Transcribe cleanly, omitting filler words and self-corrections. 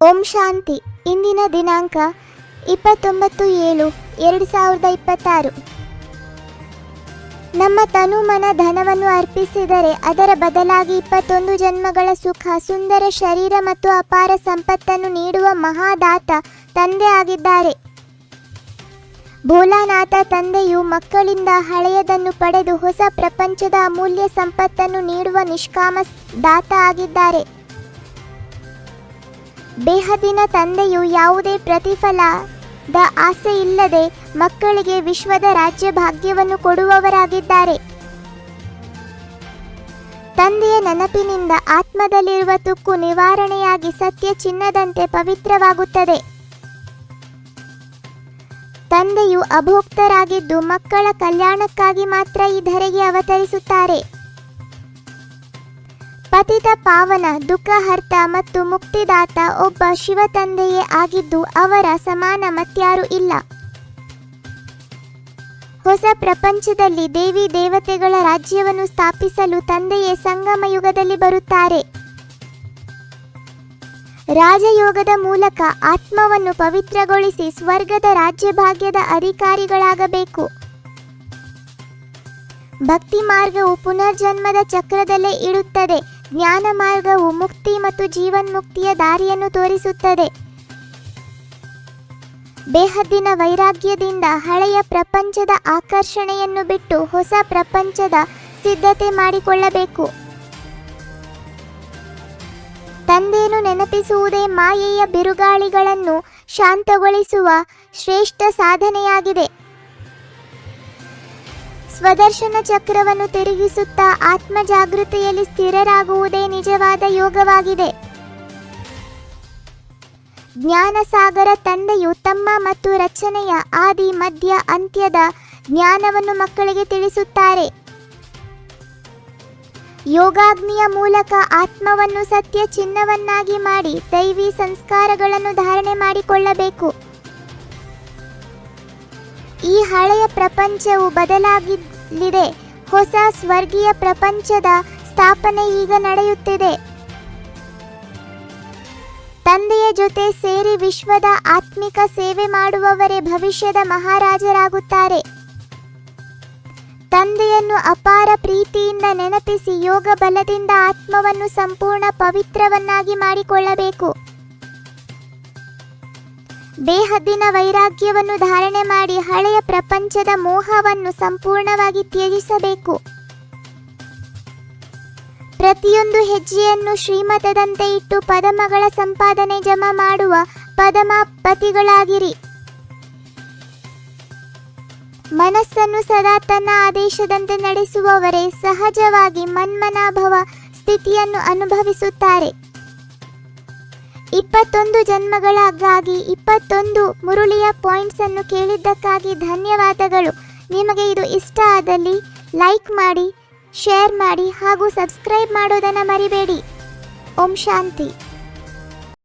ಓಂ ಶಾಂತಿ. ಇಂದಿನ ದಿನಾಂಕ 29/7/2026. ನಮ್ಮ ತನು ಮನ ಧನವನ್ನು ಅರ್ಪಿಸಿದರೆ ಅದರ ಬದಲಾಗಿ 21 ಜನ್ಮಗಳ ಸುಖ, ಸುಂದರ ಶರೀರ ಮತ್ತು ಅಪಾರ ಸಂಪತ್ತನ್ನು ನೀಡುವ ಮಹಾದಾತ ತಂದೆ ಆಗಿದ್ದಾರೆ. ಭೋಲಾನಾಥ ತಂದೆಯು ಮಕ್ಕಳಿಂದ ಹಳೆಯದನ್ನು ಪಡೆದು ಹೊಸ ಪ್ರಪಂಚದ ಅಮೂಲ್ಯ ಸಂಪತ್ತನ್ನು ನೀಡುವ ನಿಷ್ಕಾಮ ದಾತ ಆಗಿದ್ದಾರೆ. ಬೇಹದ್ದಿನ ತಂದೆಯು ಯಾವುದೇ ಪ್ರತಿಫಲದ ಆಸೆ ಇಲ್ಲದೆ ಮಕ್ಕಳಿಗೆ ವಿಶ್ವದ ರಾಜ್ಯ ಭಾಗ್ಯವನ್ನು ಕೊಡುವವರಾಗಿದ್ದಾರೆ. ತಂದೆಯ ನೆನಪಿನಿಂದ ಆತ್ಮದಲ್ಲಿರುವ ತುಕ್ಕು ನಿವಾರಣೆಯಾಗಿ ಸತ್ಯ ಚಿನ್ನದಂತೆ ಪವಿತ್ರವಾಗುತ್ತದೆ. ತಂದೆಯು ಅಭೋಕ್ತರಾಗಿದ್ದು ಮಕ್ಕಳ ಕಲ್ಯಾಣಕ್ಕಾಗಿ ಮಾತ್ರ ಈ ಧರೆಗೆ ಅವತರಿಸುತ್ತಾರೆ. ಪತಿತ ಪಾವನ, ದುಃಖಹರ್ತ ಮತ್ತು ಮುಕ್ತಿದಾತ ಒಬ್ಬ ಶಿವ ತಂದೆಯೇ ಆಗಿದ್ದು ಅವರ ಸಮಾನ ಮತ್ಯಾರೂ ಇಲ್ಲ. ಹೊಸ ಪ್ರಪಂಚದಲ್ಲಿ ದೇವಿ ದೇವತೆಗಳ ರಾಜ್ಯವನ್ನು ಸ್ಥಾಪಿಸಲು ತಂದೆಯೇ ಸಂಗಮ ಯುಗದಲ್ಲಿ ಬರುತ್ತಾರೆ. ರಾಜಯೋಗದ ಮೂಲಕ ಆತ್ಮವನ್ನು ಪವಿತ್ರಗೊಳಿಸಿ ಸ್ವರ್ಗದ ರಾಜ್ಯಭಾಗ್ಯದ ಅಧಿಕಾರಿಗಳಾಗಬೇಕು. ಭಕ್ತಿ ಮಾರ್ಗವು ಪುನರ್ಜನ್ಮದ ಚಕ್ರದಲ್ಲೇ ಇಡುತ್ತದೆ. ಜ್ಞಾನ ಮಾರ್ಗವು ಮುಕ್ತಿ ಮತ್ತು ಜೀವನ್ಮುಕ್ತಿಯ ದಾರಿಯನ್ನು ತೋರಿಸುತ್ತದೆ. ಬೇಹದ್ದಿನ ವೈರಾಗ್ಯದಿಂದ ಹಳೆಯ ಪ್ರಪಂಚದ ಆಕರ್ಷಣೆಯನ್ನು ಬಿಟ್ಟು ಹೊಸ ಪ್ರಪಂಚದ ಸಿದ್ಧತೆ ಮಾಡಿಕೊಳ್ಳಬೇಕು. ತಂದೆಯನ್ನು ನೆನಪಿಸುವುದೇ ಮಾಯೆಯ ಬಿರುಗಾಳಿಗಳನ್ನು ಶಾಂತಗೊಳಿಸುವ ಶ್ರೇಷ್ಠ ಸಾಧನೆಯಾಗಿದೆ. ಸ್ವದರ್ಶನ ಚಕ್ರವನ್ನು ತಿರುಗಿಸುತ್ತಾ ಆತ್ಮ ಜಾಗೃತಿಯಲ್ಲಿ ಸ್ಥಿರರಾಗುವುದೇ ನಿಜವಾದ ಯೋಗವಾಗಿದೆ. ಜ್ಞಾನಸಾಗರ ತಂದೆಯು ತಮ್ಮ ಮತ್ತು ರಚನೆಯ ಆದಿ ಮಧ್ಯ ಅಂತ್ಯದ ಜ್ಞಾನವನ್ನು ಮಕ್ಕಳಿಗೆ ತಿಳಿಸುತ್ತಾರೆ. ಯೋಗಾಗ್ನಿಯ ಮೂಲಕ ಆತ್ಮವನ್ನು ಸತ್ಯ ಚಿನ್ನವನ್ನಾಗಿ ಮಾಡಿ ದೈವಿ ಸಂಸ್ಕಾರಗಳನ್ನು ಧಾರಣೆ ಮಾಡಿಕೊಳ್ಳಬೇಕು. ಈ ಹಳೆಯ ಪ್ರಪಂಚವು ಬದಲಾಗಲಿದೆ. ಹೊಸ ಸ್ವರ್ಗೀಯ ಪ್ರಪಂಚದ ಸ್ಥಾಪನೆ ಈಗ ನಡೆಯುತ್ತಿದೆ. ತಂದೆಯ ಜೊತೆ ಸೇರಿ ವಿಶ್ವದ ಆತ್ಮಿಕ ಸೇವೆ ಮಾಡುವವರೇ ಭವಿಷ್ಯದ ಮಹಾರಾಜರಾಗುತ್ತಾರೆ. ತಂದೆಯನ್ನು ಅಪಾರ ಪ್ರೀತಿಯಿಂದ ನೆನಪಿಸಿ ಯೋಗ ಬಲದಿಂದ ಆತ್ಮವನ್ನು ಸಂಪೂರ್ಣ ಪವಿತ್ರವನ್ನಾಗಿ ಮಾಡಿಕೊಳ್ಳಬೇಕು. ಬೇಹದ್ದಿನ ವೈರಾಗ್ಯವನ್ನು ಧಾರಣೆ ಮಾಡಿ ಹಳೆಯ ಪ್ರಪಂಚದ ಮೋಹವನ್ನು ಸಂಪೂರ್ಣವಾಗಿ ತ್ಯಜಿಸಬೇಕು. ಪ್ರತಿಯೊಂದು ಹೆಜ್ಜೆಯನ್ನು ಶ್ರೀಮತದಂತೆ ಇಟ್ಟು ಪದಮಗಳ ಸಂಪಾದನೆ ಜಮಾ ಮಾಡುವ ಪದಮಾಪತಿಗಳಾಗಿರಿ. ಮನಸ್ಸನ್ನು ಸದಾ ತನ್ನ ಆದೇಶದಂತೆ ನಡೆಸುವವರೇ ಸಹಜವಾಗಿ ಮನ್ಮನಾಭವ ಸ್ಥಿತಿಯನ್ನು ಅನುಭವಿಸುತ್ತಾರೆ. 21 ಜನ್ಮಗಳಾಗಿ 21 ಮುರುಳಿಯ ಪಾಯಿಂಟ್ಸ್ ಅನ್ನು ಕೇಳಿದ್ದಕ್ಕಾಗಿ ಧನ್ಯವಾದಗಳು. ನಿಮಗೆ ಇದು ಇಷ್ಟ ಆದಲ್ಲಿ ಲೈಕ್ ಮಾಡಿ, ಶೇರ್ ಮಾಡಿ ಹಾಗೂ ಸಬ್ಸ್ಕ್ರೈಬ್ ಮಾಡೋದನ್ನು ಮರಿಬೇಡಿ. ಓಂ ಶಾಂತಿ.